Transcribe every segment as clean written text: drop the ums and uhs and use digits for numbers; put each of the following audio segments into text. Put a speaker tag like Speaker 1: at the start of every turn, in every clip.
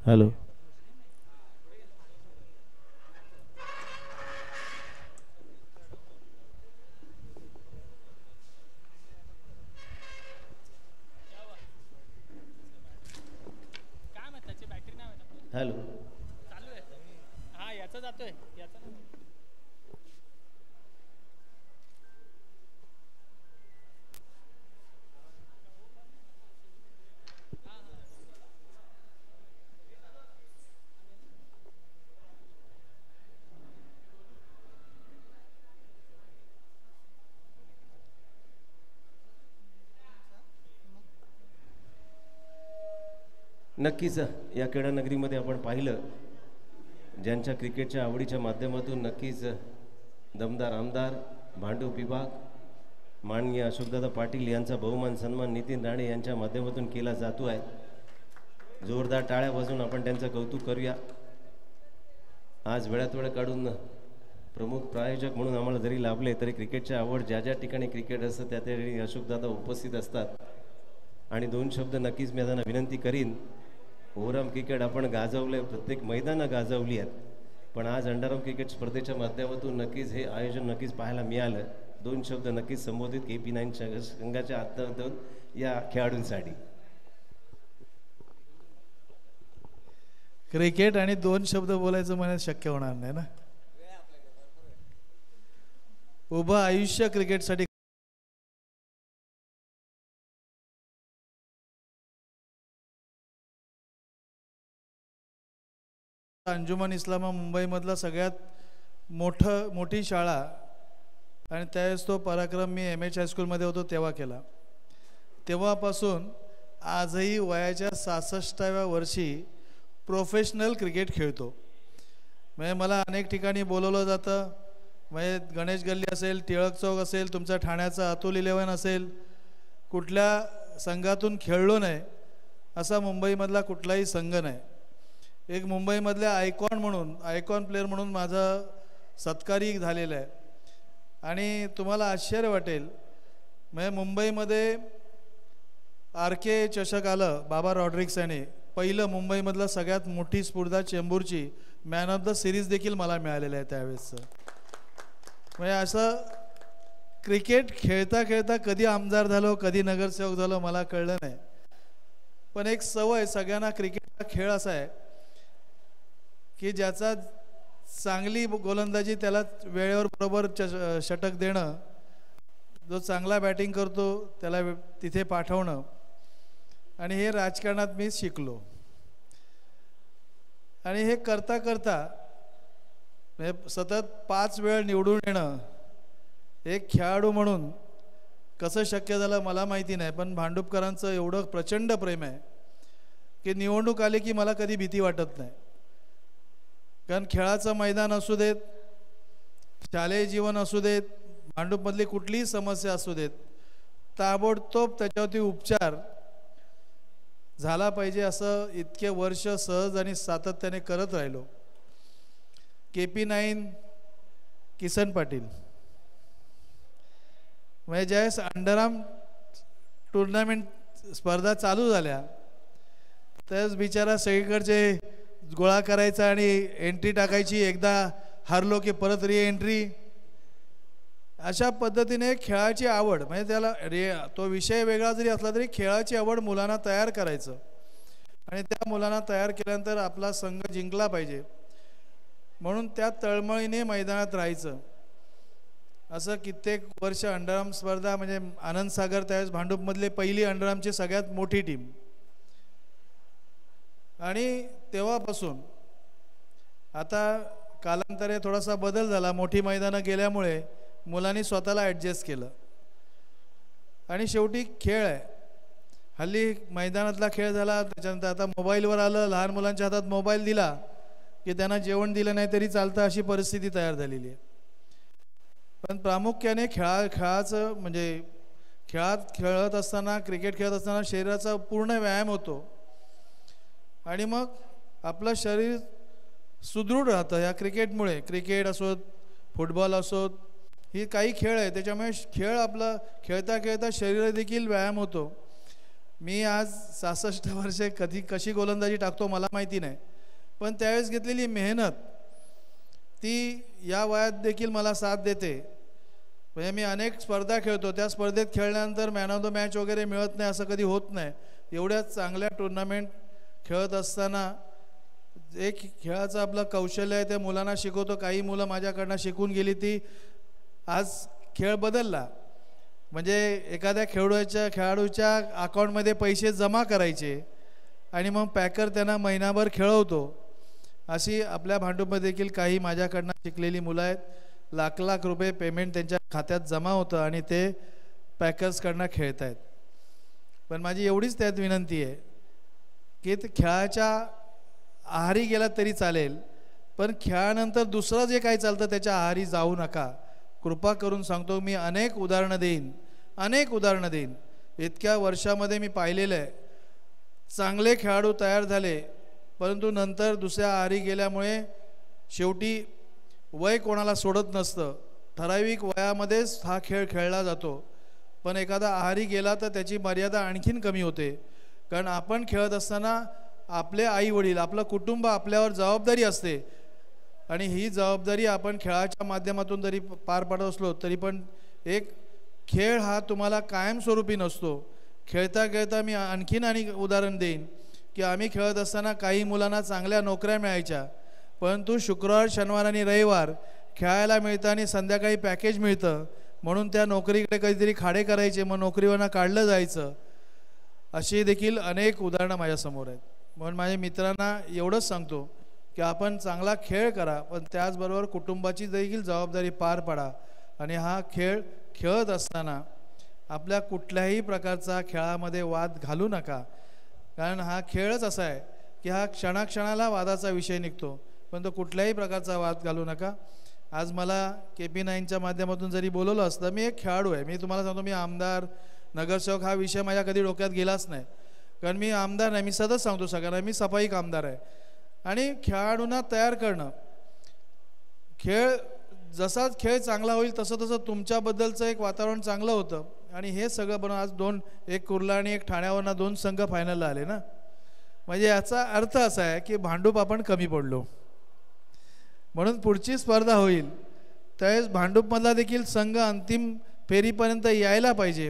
Speaker 1: Hello. Hello.
Speaker 2: चालू आहे. हा याचा जातोय याचा.
Speaker 1: नक्कीच या क्रीडा नगरीमध्ये आपण पाहिलं ज्यांच्या क्रिकेटच्या आवडीच्या माध्यमातून नक्कीच दमदार आमदार भांडूप विभाग माननीय अशोकदादा पाटील यांचा बहुमान सन्मान नितीन राणे यांच्या माध्यमातून केला जातो आहे. जोरदार टाळ्या वाजवून आपण त्यांचं कौतुक करूया. आज वेळात वेळ काढून प्रमुख प्रायोजक म्हणून आम्हाला जरी लाभले तरी क्रिकेटच्या आवड ज्या ज्या ठिकाणी क्रिकेट असतं त्या ठिकाणी अशोकदादा उपस्थित असतात. आणि दोन शब्द नक्कीच मी त्यांना विनंती करीन. ओव्हरऑल क्रिकेट आपण गाजवले, प्रत्येक मैदानं गाजवली आहेत, पण आज अंडरआर्म क्रिकेट स्पर्धेच्या माध्यमातून नक्कीच हे आयोजन नक्कीच पाहायला मिळालं. दोन शब्द नक्कीच संबोधित KP9 संघाच्या हातातून या खेळाडूंसाठी.
Speaker 3: क्रिकेट आणि दोन शब्द बोलायचं मला शक्य होणार नाही ना. उभं आयुष्य क्रिकेटसाठी अंजुमन इस्लामा मुंबईमधला सगळ्यात मोठी शाळा आणि त्यावेळेस तो पराक्रम मी MH हायस्कूलमध्ये होतो तेव्हा केला. तेव्हापासून आजही वयाच्या 66व्या वर्षी प्रोफेशनल क्रिकेट खेळतो. म्हणजे मला अनेक ठिकाणी बोलवलं जातं. म्हणजे गणेश गल्ली असेल, टिळक चौक असेल, तुमचा ठाण्याचा अतुल 11 असेल, कुठल्या संघातून खेळलो नाही असा मुंबईमधला कुठलाही संघ नाही. एक मुंबईमधल्या आयकॉन प्लेअर म्हणून माझा सत्कारही झालेला आहे. आणि तुम्हाला आश्चर्य वाटेल, म्हणजे मुंबईमध्ये RK चषक आलं बाबा रॉड्रिक्स याने, पहिलं मुंबईमधलं सगळ्यात मोठी स्पर्धा चेंबूरची मॅन ऑफ द सिरीज देखील मला मिळालेलं आहे त्यावेळेसचं. म्हणजे असं क्रिकेट खेळता खेळता कधी आमदार झालो कधी नगरसेवक झालो मला कळलं नाही. पण एक सवय सगळ्यांना क्रिकेटचा खेळ असा आहे की ज्याचा चांगली गोलंदाजी त्याला वेळेवर बरोबर षटक देणं, जो चांगला बॅटिंग करतो त्याला तिथे पाठवणं, आणि हे राजकारणात मी शिकलो. आणि हे करता करता म्हणजे सतत 5 वेळ निवडून येणं एक खेळाडू म्हणून कसं शक्य झालं मला माहिती नाही. पण भांडुपकरांचं एवढं प्रचंड प्रेम आहे की निवडणूक आली की मला कधी भीती वाटत नाही. कारण खेळाचं मैदान असू देत, शालेय जीवन असू देत, भांडूपमधली कुठलीही समस्या असू देत, ताबडतोब त्याच्यावरती उपचार झाला पाहिजे असं इतके वर्ष सहज आणि सातत्याने करत राहिलो. KP9 किसन पाटील म्हणजे ज्यावेळेस अंडरआर्म टुर्नामेंट स्पर्धा चालू झाल्या त्यावेळेस बिचारा सगळीकडचे गोळा करायचा आणि एंट्री टाकायची, एकदा हारलो की परत एंट्री. अशा पद्धतीने खेळाची आवड, म्हणजे त्याला तो विषय वेगळा जरी असला तरी खेळाची आवड मुलांना तयार करायचं आणि त्या मुलांना तयार केल्यानंतर आपला संघ जिंकला पाहिजे म्हणून त्या तळमळीने मैदानात राहायचं. असं कित्येक वर्ष अंडरआर्म स्पर्धा, म्हणजे आनंद सागर त्यावेळेस भांडूपमधले पहिली अंडरआर्मची सगळ्यात मोठी टीम. आणि तेव्हापासून आता कालांतरे थोडासा बदल झाला, मोठी मैदानं गेल्यामुळे मुलांनी स्वतःला ॲडजस्ट केलं आणि शेवटी खेळ आहे. हल्ली मैदानातला खेळ झाला, त्याच्यानंतर आता मोबाईलवर आलं, लहान मुलांच्या हातात मोबाईल दिला की त्यांना जेवण दिलं नाही तरी चालतं अशी परिस्थिती तयार झालेली आहे. पण प्रामुख्याने खेळाचं म्हणजे खेळत असताना, क्रिकेट खेळत असताना शरीराचा पूर्ण व्यायाम होतो आणि मग आपलं शरीर सुदृढ राहतं या क्रिकेटमुळे. क्रिकेट असोत, फुटबॉल असोत, ही काही खेळ आहे त्याच्यामुळे खेळ आपला खेळता खेळता शरीर देखील व्यायाम होतो मी आज 66 वर्षे कशी गोलंदाजी टाकतो मला माहिती नाही, पण त्यावेळेस घेतलेली मेहनत ती या वयात देखील मला साथ देते. म्हणजे मी अनेक स्पर्धा खेळतो, त्या स्पर्धेत खेळल्यानंतर मॅन ऑफ द मॅच वगैरे मिळत नाही असं कधी होत नाही. एवढ्या चांगल्या टुर्नामेंट खेळत असताना एक खेळाचं आपलं कौशल्य आहे त्या मुलांना शिकवतो. काही मुलं माझ्याकडनं शिकून गेली, ती आज खेळ बदलला. म्हणजे एखाद्या खेळाडूच्या अकाउंटमध्ये पैसे जमा करायचे आणि मग पॅकर त्यांना महिनाभर खेळवतो. अशी आपल्या भांडूपमध्ये देखील काही माझ्याकडनं शिकलेली मुलं आहेत. लाख लाख रुपये पेमेंट त्यांच्या खात्यात जमा होतं आणि ते पॅकर्सकडनं खेळत आहेत. पण माझी एवढीच त्यात विनंती आहे की ते खेळाच्या आहारी गेला तरी चालेल, पण खेळानंतर दुसरं जे काही चालतं त्याच्या आहारी जाऊ नका. कृपा करून सांगतो, मी अनेक उदाहरणं देईन. इतक्या वर्षामध्ये मी पाहिलेलं आहे, चांगले खेळाडू तयार झाले परंतु नंतर दुसऱ्या आहारी गेल्यामुळे शेवटी वय कोणाला सोडत नसतं. ठराविक वयामध्येच हा खेळ खेळला जातो, पण एखादा आहारी गेला तर त्याची मर्यादा आणखीन कमी होते. कारण आपण खेळत असताना आपले आई वडील, आपलं कुटुंब आपल्यावर जबाबदारी असते आणि ही जबाबदारी आपण खेळाच्या माध्यमातून जरी पार पाडत असलो तरी पण एक खेळ हा तुम्हाला कायमस्वरूपी नसतो. खेळता खेळता मी आणखीन उदाहरण देईन की आम्ही खेळत असताना काही मुलांना चांगल्या नोकऱ्या मिळायच्या, परंतु शुक्रवार, शनिवार आणि रविवार खेळायला मिळतं आणि संध्याकाळी पॅकेज मिळतं म्हणून त्या नोकरीकडे कधीतरी खाडे करायचे, मग नोकरीवरनं काढलं जायचं. अशी देखील अनेक उदाहरणं माझ्यासमोर आहेत. म्हणून माझ्या मित्रांना एवढंच सांगतो की आपण चांगला खेळ करा, पण त्याचबरोबर कुटुंबाची देखील जबाबदारी पार पाडा. आणि हा खेळ खेळत असताना आपल्या कुठल्याही प्रकारचा खेळामध्ये वाद घालू नका. कारण हा खेळच असा आहे की हा क्षणाक्षणाला वादाचा विषय निघतो, पण तो कुठल्याही प्रकारचा वाद घालू नका. आज मला KP9च्या माध्यमातून जरी बोलवलं असतं, मी एक खेळाडू आहे. मी तुम्हाला सांगतो, मी आमदार, नगरसेवक हा विषय माझ्या कधी डोक्यात गेलाच नाही. कारण मी आमदार नाही, मी सतत सांगतो सगळ्यांना, मी सफाई कामदार आहे. आणि खेळाडूंना तयार करणं, जसा खेळ चांगला होईल तसं तुमच्याबद्दलचं एक वातावरण चांगलं होतं. आणि हे सगळं बनवून आज एक कुर्ला आणि एक ठाण्यावरनं 2 संघ फायनलला आले ना. म्हणजे याचा अर्थ असा आहे की भांडूप आपण कमी पडलो. म्हणून पुढची स्पर्धा होईल त्यावेळेस भांडूपमधला देखील संघ अंतिम फेरीपर्यंत यायला पाहिजे.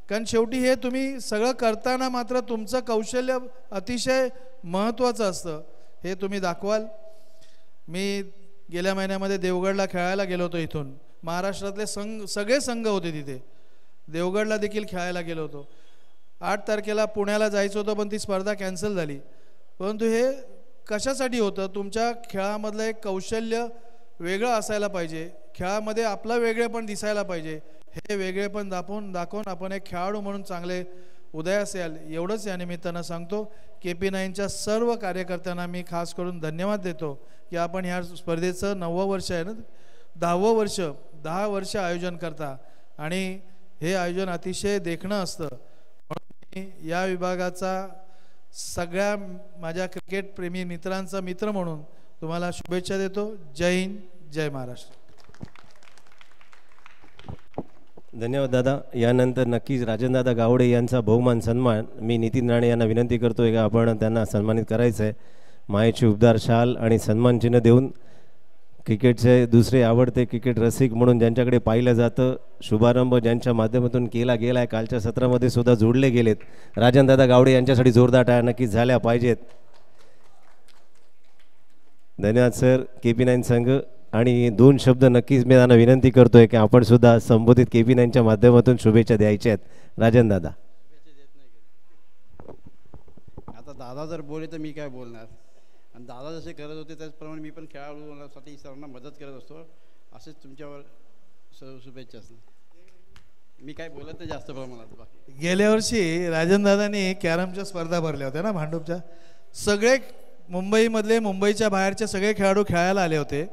Speaker 3: कारण शेवटी हे तुम्ही सगळं करताना मात्र तुमचं कौशल्य अतिशय महत्त्वाचं असतं, हे तुम्ही दाखवाल. मी गेल्या महिन्यामध्ये देवगडला खेळायला गेलो होतो. इथून महाराष्ट्रातले सगळे संघ होते तिथे. देवगडला देखील खेळायला गेलो होतो. 8 तारखेला पुण्याला जायचं होतं, पण ती स्पर्धा कॅन्सल झाली. परंतु हे कशासाठी होतं? तुमच्या खेळामधलं एक कौशल्य वेगळं असायला पाहिजे, खेळामध्ये आपलं वेगळेपण दिसायला पाहिजे. हे वेगळेपण दाखवून आपण एक खेळाडू म्हणून चांगले उदयास याल, एवढंच या निमित्तानं सांगतो. KP9च्या सर्व कार्यकर्त्यांना मी खास करून धन्यवाद देतो की आपण ह्या स्पर्धेचं 9वं वर्ष आहे ना, 10वं वर्ष, 10 वर्ष आयोजन करता आणि हे आयोजन अतिशय देखणं असतं. म्हणून मी या विभागाचा सगळ्या माझ्या क्रिकेट प्रेमी मित्रांचा मित्र म्हणून तुम्हाला शुभेच्छा देतो. जय हिंद, जय महाराष्ट्र.
Speaker 1: धन्यवाद दादा. यानंतर नक्कीच राजनदादा गावडे यांचा बहुमान सन्मान मी नितीन राणे यांना विनंती करतोय का आपण त्यांना सन्मानित करायचं आहे. मायेची उबदार शाल आणि सन्मानचिन्ह देऊन क्रिकेटचे दुसरे आवडते क्रिकेट रसिक म्हणून ज्यांच्याकडे पाहिलं जातं, शुभारंभ ज्यांच्या माध्यमातून केला गेला आहे, कालच्या सत्रामध्ये सुद्धा जोडले गेलेत, राजनदादा गावडे यांच्यासाठी जोरदार टाळ्या नक्कीच झाल्या पाहिजेत. धन्यवाद सर. KP9 संघ आणि 2 शब्द नक्कीच मी त्यांना विनंती करतोय की आपण सुद्धा संबोधित KP9च्या माध्यमातून शुभेच्छा द्यायच्या आहेत. राजनदादा.
Speaker 4: आता दादा जर बोलले तर मी काय बोलणार, आणि दादा जसे करत होते त्याचप्रमाणे मी पण खेळाडूसाठी सर्वांना मदत करत असतो. असेच तुमच्यावर शुभेच्छा असणार. मी काय बोलत नाही जास्त प्रमाणात.
Speaker 3: गेल्या वर्षी राजनदादांनी कॅरमच्या स्पर्धा भरल्या होत्या ना भांडूपच्या. सगळे मुंबईच्या बाहेरचे सगळे खेळाडू खेळायला आले होते.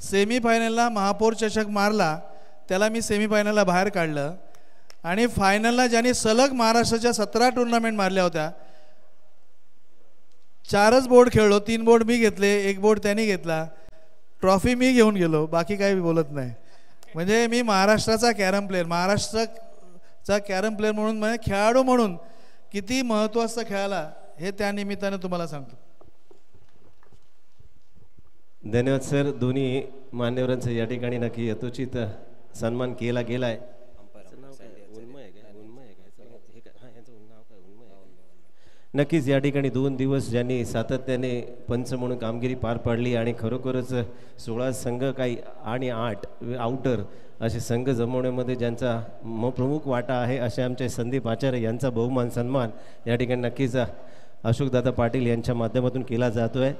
Speaker 3: सेमीफायनलला महापौर चषक मारला, त्याला मी सेमीफायनलला बाहेर काढलं. आणि फायनलला ज्यांनी सलग महाराष्ट्राच्या 17 टुर्नामेंट मारल्या होत्या, 4च बोर्ड खेळलो. 3 बोर्ड मी घेतले, 1 बोर्ड त्यांनी घेतला. ट्रॉफी मी घेऊन गेलो, बाकी काही बोलत नाही. म्हणजे मी महाराष्ट्राचा कॅरम प्लेअर, महाराष्ट्राचा कॅरम प्लेअर म्हणून, म्हणजे खेळाडू म्हणून किती महत्त्वाचा खेळाला हे त्या निमित्ताने तुम्हाला सांगतो.
Speaker 1: धन्यवाद सर. दोन्ही मान्यवरांचा या ठिकाणी नक्की यथोचित सन्मान केला गेला आहे. नक्कीच या ठिकाणी 2 दिवस ज्यांनी सातत्याने पंच म्हणून कामगिरी पार पाडली आणि खरोखरच 16 संघ काही आणि 8 आउटर असे संघ जमवण्यामध्ये ज्यांचा प्रमुख वाटा आहे असे आमचे संदीप आचार्य यांचा बहुमान सन्मान या ठिकाणी नक्कीच अशोकदादा पाटील यांच्या माध्यमातून केला जातो आहे.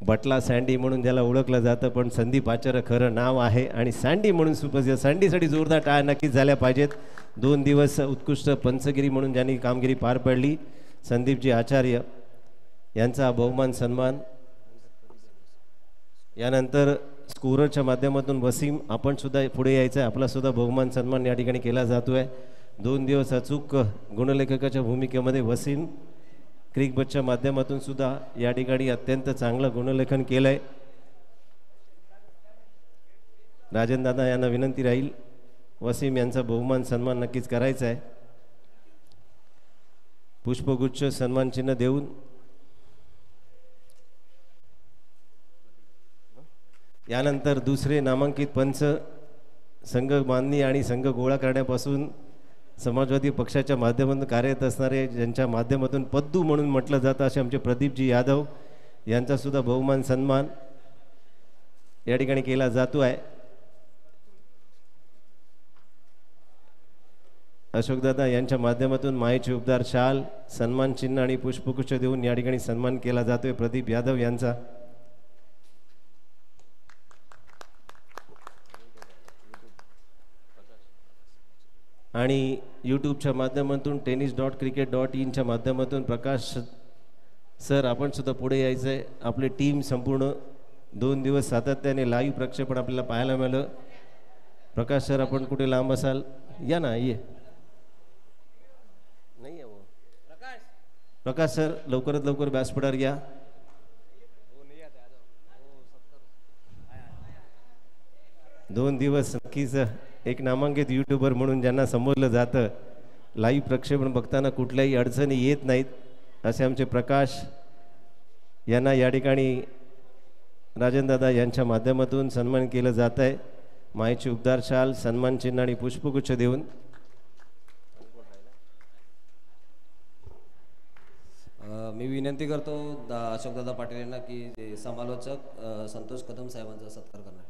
Speaker 1: बटला सँडी म्हणून ज्याला ओळखलं जातं पण संदीप आचार्य खरं नाव आहे आणि सँडी म्हणून सुप्रसिद्ध. सँडीसाठी जोरदार टाळ्या नक्कीच झाल्या पाहिजेत. 2 दिवस उत्कृष्ट पंचगिरी म्हणून ज्यांनी कामगिरी पार पाडली संदीपजी आचार्य यांचा बहुमान सन्मान. यानंतर स्कोररच्या माध्यमातून वसीम आपण सुद्धा पुढे यायचं आहे. आपलासुद्धा बहुमान सन्मान या ठिकाणी केला जातो आहे. 2 दिवस अचूक गुणलेखकाच्या भूमिकेमध्ये वसीम क्रिकबटच्या माध्यमातून सुद्धा या ठिकाणी अत्यंत चांगलं गुणलेखन केलं आहे. राजनदादा यांना विनंती राहील वसीम यांचा बहुमान सन्मान नक्कीच करायचा आहे. पुष्पगुच्छ सन्मान चिन्ह देऊन यानंतर दुसरे नामांकित पंच संघ बांधणी आणि संघ गोळा करण्यापासून समाजवादी पक्षाच्या माध्यमातून कार्यरत असणारे ज्यांच्या माध्यमातून पद्दू म्हणून म्हटलं जातं असे आमचे प्रदीपजी यादव यांचासुद्धा बहुमान सन्मान या ठिकाणी केला जातो आहे. अशोकदादा यांच्या माध्यमातून मायेचे उपदार शाल सन्मान चिन्ह आणि पुष्पगुच्छ देऊन या ठिकाणी सन्मान केला जातोय प्रदीप यादव यांचा. आणि यूट्यूबच्या माध्यमातून tennis.cricket.in माध्यमातून प्रकाश सर आपण सुद्धा पुढे यायचं आहे. आपली टीम संपूर्ण 2 दिवस सातत्याने लाईव्ह प्रक्षेपण आपल्याला पाहायला मिळालं. प्रकाश सर आपण कुठे लांब असाल या ना ये नाही आहे प्रकाश सर लवकरात लवकर व्यासपीठावर या. दोन दिवस नक्कीच एक नामांकित यूट्यूबर म्हणून ज्यांना संबोधलं जातं लाईव्ह प्रक्षेपण बघताना कुठल्याही अडचणी येत नाहीत असे आमचे प्रकाश यांना या ठिकाणी राजनदादा यांच्या माध्यमातून सन्मान केलं जात आहे. मायेची उपदार शाल सन्मान चिन्ह आणि पुष्पगुच्छ देऊन
Speaker 5: मी विनंती करतो अशोकदादा पाटील यांना की समालोचक संतोष कदम साहेबांचा सत्कार करणार.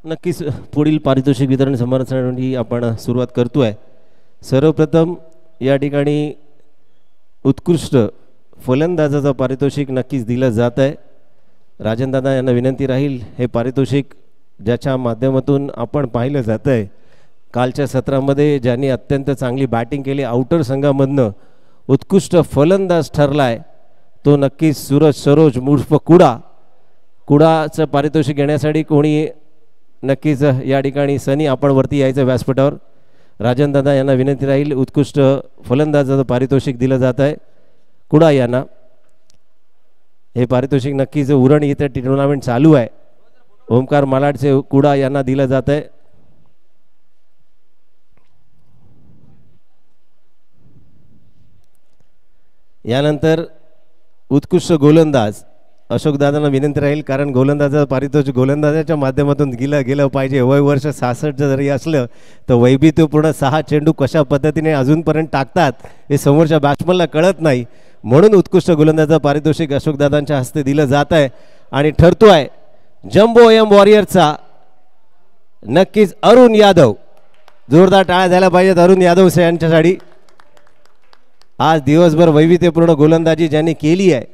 Speaker 1: नक्कीच पुढील पारितोषिक वितरण समारंभासाठी आपण सुरुवात करतोय. सर्वप्रथम या ठिकाणी उत्कृष्ट फलंदाजाचं पारितोषिक नक्कीच दिलं जात आहे. राजनदादा यांना विनंती राहील हे पारितोषिक ज्याच्या माध्यमातून आपण पाहिलं जातं आहे कालच्या सत्रामध्ये ज्यांनी अत्यंत चांगली बॅटिंग केली आउटर संघामधनं उत्कृष्ट फलंदाज ठरला आहे तो नक्कीच सूरज सरोज उर्फ कुडाचं पारितोषिक घेण्यासाठी कोणी नक्कीच या ठिकाणी सनी आपण वरती यायचं व्यासपीठावर. राजनदादा यांना विनंती राहील उत्कृष्ट फलंदाजाचं पारितोषिक दिलं जात आहे कुडा यांना. हे पारितोषिक नक्कीच उरण इथे टुर्नामेंट चालू आहे ओमकार मालाडचे कुडा यांना दिलं जात आहे. यानंतर उत्कृष्ट गोलंदाज अशोकदादांना विनंती राहील कारण गोलंदाजाचं पारितोषिक गोलंदाजाच्या माध्यमातून गेलं पाहिजे. वय वर्ष 66 जरी असलं तर वैविध्यपूर्ण 6 चेंडू कशा पद्धतीने अजूनपर्यंत टाकतात हे समोरच्या बॅट्समनला कळत नाही म्हणून उत्कृष्ट गोलंदाजाचं पारितोषिक अशोकदादांच्या हस्ते दिलं जात आहे आणि ठरतो आहे जम्बो एम वॉरियरचा नक्कीच अरुण यादव. जोरदार टाळ्या झाल्या पाहिजेत अरुण यादव यांच्यासाठी. आज दिवसभर वैविध्यपूर्ण गोलंदाजी ज्यांनी केली आहे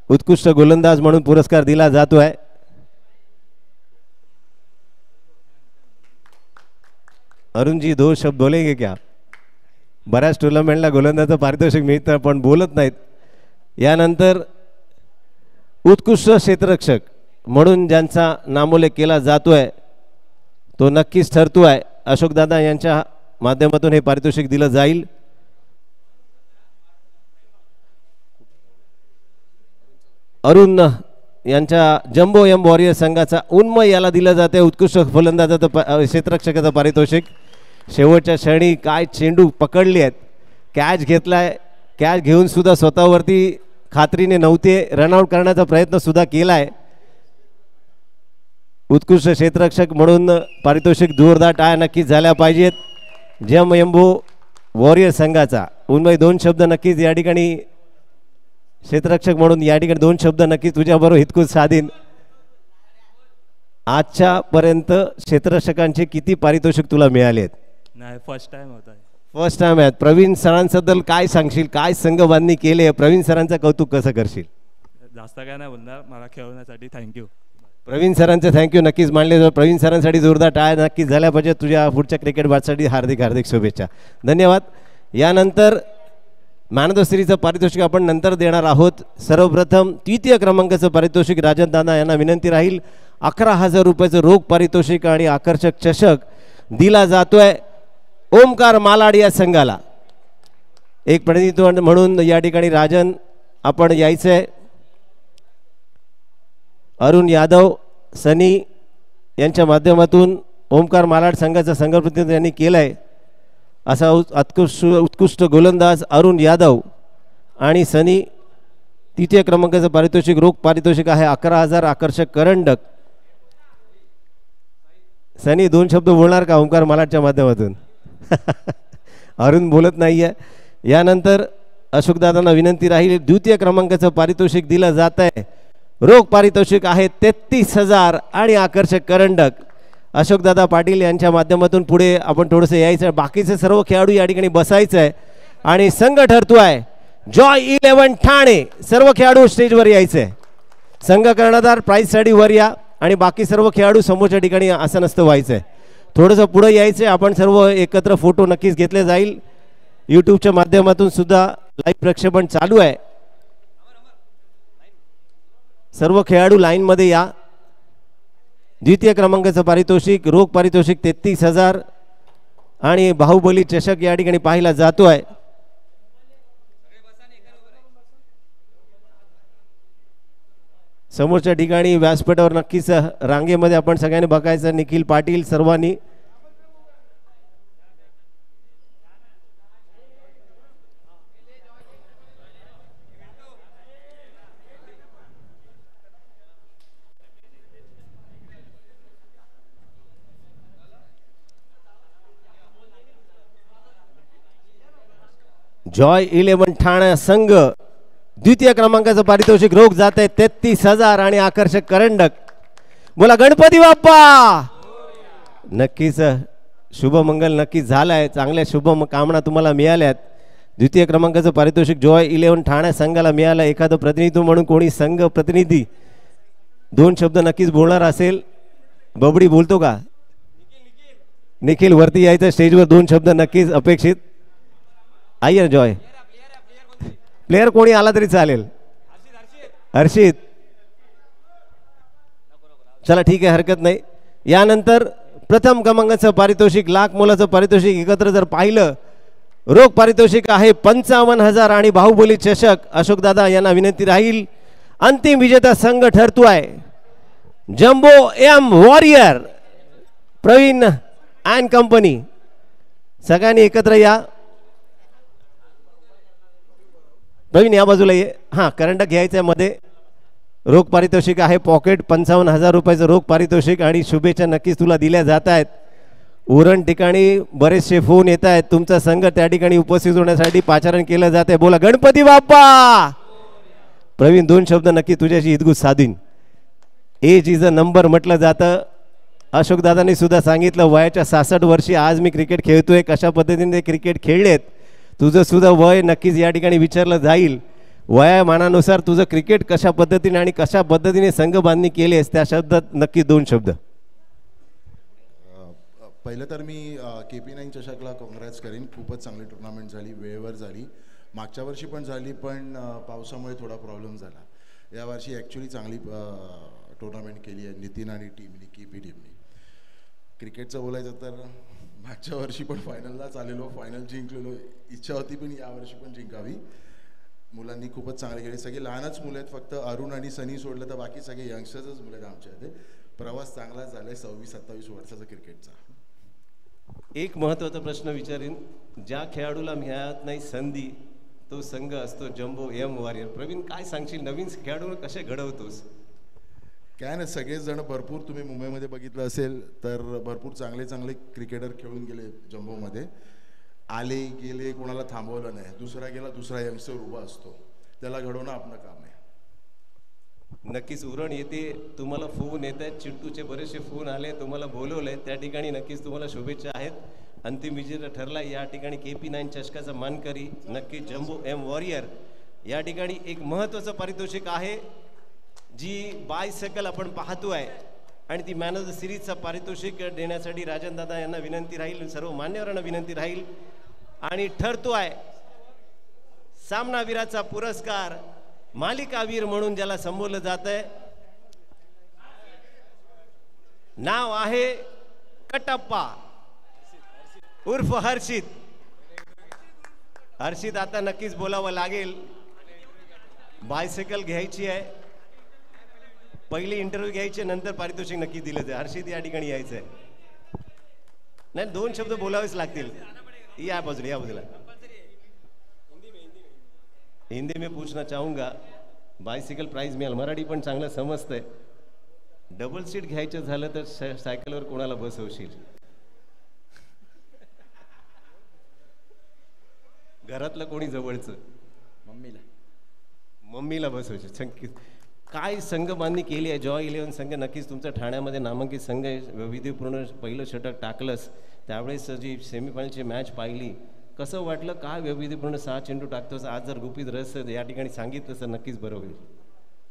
Speaker 1: उत्कृष्ट गोलंदाज म्हणून पुरस्कार दिला जातो आहे. अरुण जी 2 शब्द बोलेंगे क्या? बऱ्याच टुर्नामेंटला गोलंदाजाचं पारितोषिक मिळतं पण बोलत नाहीत. यानंतर उत्कृष्ट क्षेत्ररक्षक म्हणून ज्यांचा नामोल्लेख केला जातोय तो नक्कीच ठरतोय. अशोकदादा यांच्या माध्यमातून हे पारितोषिक दिलं जाईल. अरुण यांच्या जम्बो एम वॉरियर संघाचा उन्मय याला दिलं जाते उत्कृष्ट फलंदाजाचं क्षेत्ररक्षकाचं पारितोषिक. शेवटच्या क्षणी काय चेंडू पकडली आहेत, कॅच घेतलाय, कॅच घेऊन सुद्धा स्वतःवरती खात्रीने नव्हते, रनआउट करण्याचा प्रयत्न सुद्धा केलाय. उत्कृष्ट क्षेत्ररक्षक म्हणून पारितोषिक जोरदार टाळ्या नक्कीच झाल्या पाहिजेत. जम एम्बो वॉरियर संघाचा उन्मय 2 शब्द नक्कीच या ठिकाणी क्षेत्ररक्षक म्हणून या ठिकाणी 2 शब्द नक्कीच तुझ्याबरोबर हितकूच साधीन. आजच्यापर्यंत क्षेत्ररक्षकांचे किती पारितोषिक तुला मिळाले आहेत?
Speaker 6: नाही, फर्स्ट टाइम होत आहे.
Speaker 1: फर्स्ट टाइम आहेत. प्रवीण सरांबद्दल काय सांगशील, काय संघबांधणी केली आहे, प्रवीण सरांचं कौतुक कसं करशील?
Speaker 6: जास्त काय नाही बोलणार, मला खेळवण्यासाठी थँक्यू.
Speaker 1: प्रवीण सरांचं थँक्यू नक्कीच मानले जाईल. प्रवीण सरांसाठी जोरदार टाळ्या नक्कीच झाल्या पाहिजे. तुझ्या पुढच्या क्रिकेट बॅटसाठी हार्दिक हार्दिक शुभेच्छा, धन्यवाद. यानंतर मॅन ऑफ द सिरीजचं पारितोषिक आपण नंतर देणार आहोत. सर्वप्रथम तृतीय क्रमांकाचं पारितोषिक राजन दादा यांना विनंती राहील. 11,000 रुपयाचं रोख पारितोषिक आणि आकर्षक चषक दिला जातोय ओमकार मालाड या संघाला. एक प्रतिनिधित्व म्हणून या ठिकाणी राजन आपण यायचंय. अरुण यादव सनी यांच्या माध्यमातून ओमकार मालाड संघाचा संघप्रतिनिधित्व यांनी केलंय. असा उत्कृष्ट गोलंदाज अरुण यादव आणि सनी. तृतीय क्रमांकाचं पारितोषिक रोख पारितोषिक आहे 11,000. आकर्षक करंडक. सनी 2 शब्द बोलणार का ओमकार मालाडच्या माध्यमातून? अरुण बोलत नाहीये. यानंतर अशोकदादांना विनंती राहील. द्वितीय क्रमांकाचं पारितोषिक दिलं जात आहे. रोख पारितोषिक आहे 33,000 आणि आकर्षक करंडक. अशोकदादा पाटील यांच्या माध्यमातून पुढे आपण थोडंसं यायचं. बाकीचे सर्व खेळाडू या ठिकाणी बसायचं आहे आणि संघ ठरतोय जॉय 11 ठाणे. सर्व खेळाडू स्टेजवर यायचे. संघ कर्णधार प्राईजसाठी वर या आणि बाकी सर्व खेळाडू समोरच्या ठिकाणी आसनस्थ व्हायचं आहे. थोडंसं पुढे यायचं आहे. आपण सर्व एकत्र फोटो नक्कीच घेतले जाईल. यूट्यूबच्या माध्यमातून सुद्धा लाईव्ह प्रक्षेपण चालू आहे. सर्व खेळाडू लाईनमध्ये या. द्वितीय क्रमांकाचं पारितोषिक रोख पारितोषिक 33,000 आणि बाहुबली चषक या ठिकाणी पाहिला जातोय. समोरच्या ठिकाणी व्यासपीठावर नक्कीच रांगेमध्ये आपण सगळ्यांनी बघायचं. निखिल पाटील सर्वांनी. जॉय 11 ठाणा संघ द्वितीय क्रमांकाचं पारितोषिक रोख जात आहे 33,000 आणि आकर्षक करंडक. बोला गणपती बाप्पा. नक्कीच शुभमंगल नक्कीच झालाय. चांगल्या शुभ कामना तुम्हाला मिळाल्यात. द्वितीय क्रमांकाचं पारितोषिक जॉय 11 ठाणा संघाला मिळालं. एखादं प्रतिनिधित्व म्हणून कोणी संघ प्रतिनिधी 2 शब्द नक्कीच बोलणार असेल. बबडी बोलतो का? निखिल वरती यायचं स्टेजवर. 2 शब्द नक्कीच अपेक्षित. आयर जॉय प्लेयर कोणी आला तरी चालेल. हर्षित चला ठीक आहे, हरकत नाही. यानंतर प्रथम क्रमांकाचं पारितोषिक लाख मोलाचं पारितोषिक एकत्र जर पाहिलं रोख पारितोषिक आहे 55,000 आणि बाहुबली चषक. अशोकदादा यांना विनंती राहील. अंतिम विजेता संघ ठरतोय jumbo M warrior Praveen and company. सगळ्यांनी एकत्र या. प्रवीण या बाजूला ये. हां, करंडक घ्यायचं आहे मध्ये. रोख पारितोषिक आहे पॉकेट 55,000 रुपयाचं रोख पारितोषिक आणि शुभेच्छा नक्कीच तुला दिल्या जात आहेत. उरण ठिकाणी बरेचसे फोन येत आहेत. तुमचा संघ त्या ठिकाणी उपस्थित होण्यासाठी पाचारण केलं जात आहे. बोला गणपती बाप्पा. प्रवीण 2 शब्द नक्की तुझ्याशी हितगुज साधीन. एज इज अ नंबर म्हटलं जातं. अशोकदादांनी सुद्धा सांगितलं वयाच्या 66 वर्षी आज मी क्रिकेट खेळतोय. कशा पद्धतीने क्रिकेट खेळलेत तुझं सुद्धा वय नक्कीच या ठिकाणी विचारलं जाईल. वयामानानुसार तुझं क्रिकेट कशा पद्धतीने आणि कशा पद्धतीने संघ बांधणी केली आहेस त्या शब्दात नक्की 2 शब्द.
Speaker 7: पहिलं तर मी KP9 चषकला काँग्रेस करीन. खूपच चांगली टुर्नामेंट झाली, वेळेवर झाली. मागच्या वर्षी पण झाली, पण पावसामुळे थोडा प्रॉब्लेम झाला. यावर्षी ॲक्च्युली चांगली टुर्नामेंट केली आहे नितीन आणि टीमनी, KP टीमनी. क्रिकेटचं बोलायचं तर मागच्या वर्षी पण फायनललाच आलेलो, फायनल जिंकलेलो. इच्छा होती पण यावर्षी पण जिंकावी. मुलांनी खूपच चांगले केले. सगळे लहानच मुलं आहेत, फक्त अरुण आणि सनी सोडलं तर बाकी सगळे यंगस्टर्सच मुलं आहेत आमच्या इथे. प्रवास चांगलाच झाला आहे 26-27 वर्षाचा क्रिकेटचा.
Speaker 1: एक महत्त्वाचा प्रश्न विचारीन. ज्या खेळाडूला मिळत नाही संधी तो संघ असतो जम्बो एम वॉरियर. प्रवीण, काय सांगशील, नवीन खेळाडू कसे घडवतोस?
Speaker 7: काय नाही, सगळेच जण भरपूर, तुम्ही मुंबईमध्ये बघितलं असेल तर भरपूर चांगले चांगले क्रिकेटर खेळून गेले जम्बोमध्ये. आले गेले, कोणाला थांबवलं नाही. दुसरा गेला, दुसरा यंगस्टर उभा असतो, त्याला घडवणं आपलं काम आहे.
Speaker 1: नक्कीच उरण येते, तुम्हाला फोन येत आहेत, चिट्टूचे बरेचसे फोन आले, तुम्हाला बोलवलंय, त्या ठिकाणी नक्कीच तुम्हाला शुभेच्छा आहेत. अंतिम विजेता ठरला या ठिकाणी KP9 चषकाचा मानकरी नक्की जम्बो एम वॉरियर. या ठिकाणी एक महत्त्वाचं पारितोषिक आहे, जी बायसायकल आपण पाहतोय, आणि ती मॅन ऑफ द सिरीजचा पारितोषिक देण्यासाठी राजन दादा यांना विनंती राहील, सर्व मान्यवरांना विनंती राहील. आणि ठरतोय सामनावीराचा पुरस्कार, मालिकावीर म्हणून ज्याला संबोधलं जात आहे, नाव आहे कटप्पा उर्फ हर्षित. हर्षित, आता नक्कीच बोलावं लागेल. बायसायकल घ्यायची आहे, पहिली इंटरव्ह्यू घ्यायची, नंतर पारितोषिक नक्की दिलं जाईल. हर्षित या ठिकाणी यायचं आहे. नाही, 2 शब्द बोलावेच लागतील. या बाजूला, या बाजूला. हिंदी में पूछना चाहूँगा, बायसायकल प्राइस मिळाल, मराठी पण चांगलं समजतंय. डबल सीट घ्यायचं झालं तर सायकलवर कोणाला बसवशील? घरातलं कोणी जवळचं? मम्मीला बसवायचं. संकेत, काय संघ बांधणी केली आहे जॉय 11 संघ. नक्कीच तुमचा ठाण्यामध्ये नामांकित संघ आहे. वैविध्यपूर्ण पहिलं षटक टाकलंस, त्यावेळेस जी सेमीफायनलची मॅच पाहिली, कसं वाटलं? काय वैविध्यपूर्ण 6 चेंडू टाकतोस? आज जर गुपित रहस्य या ठिकाणी सांगितलं तर नक्कीच बरं होईल.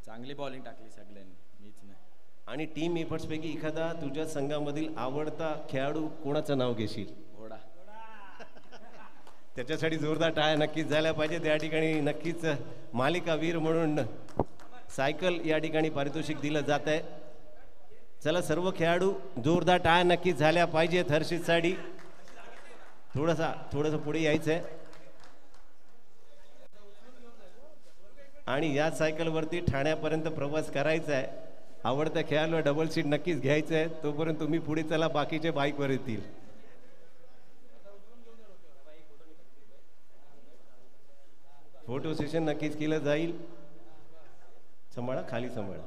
Speaker 8: चांगली बॉलिंग टाकली सगळ्यांनी, मीच नाही.
Speaker 1: आणि टीम एफर्ट्सपैकी एखादा तुझ्या संघामधील आवडता खेळाडू कोणाचं नाव घेशील?
Speaker 8: घोडा.
Speaker 1: त्याच्यासाठी जोरदार टाळ्या नक्कीच झाल्या पाहिजे. त्या ठिकाणी नक्कीच मालिकावीर म्हणून सायकल या ठिकाणी पारितोषिक दिलं जात आहे. चला, सर्व खेळाडू जोरदार टाळ्या नक्कीच झाल्या पाहिजेत हर्षितसाठी. थोडंसं पुढे यायचं आहे आणि या सायकलवरती ठाण्यापर्यंत प्रवास करायचा आहे. आवडत्या खेळाडूला डबल सीट नक्कीच घ्यायचं आहे. तोपर्यंत तुम्ही पुढे चला, बाकीचे बाईकवर येतील. फोटो सेशन नक्कीच केलं जाईल. सांभाळा, खाली सांभाळा.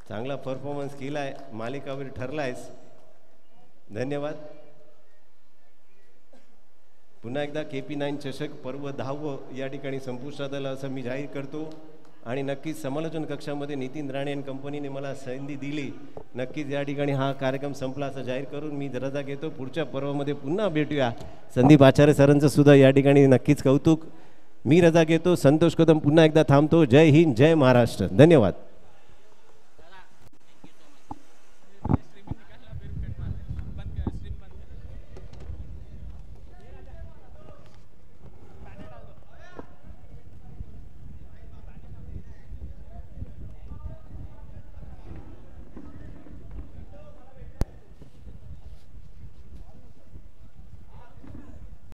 Speaker 1: चांगला परफॉर्मन्स केलाय, मालिकावीर ठरलायस, धन्यवाद. पुन्हा एकदा KP9 चषक पर्व 10वं या ठिकाणी संपुष्टात आलं असं मी जाहीर करतो. आणि नक्कीच समालोचन कक्षामध्ये नितीन राणे आणि कंपनीने मला संधी दिली. नक्कीच या ठिकाणी हा कार्यक्रम संपला असं जाहीर करून मी रजा घेतो. पुढच्या पर्वामध्ये पुन्हा भेटूया. संदीप आचार्य सरांचं सुद्धा या ठिकाणी नक्कीच कौतुक. मी रजा घेतो. संतोष कदम पुन्हा एकदा थांबतो. जय हिंद, जय महाराष्ट्र. धन्यवाद.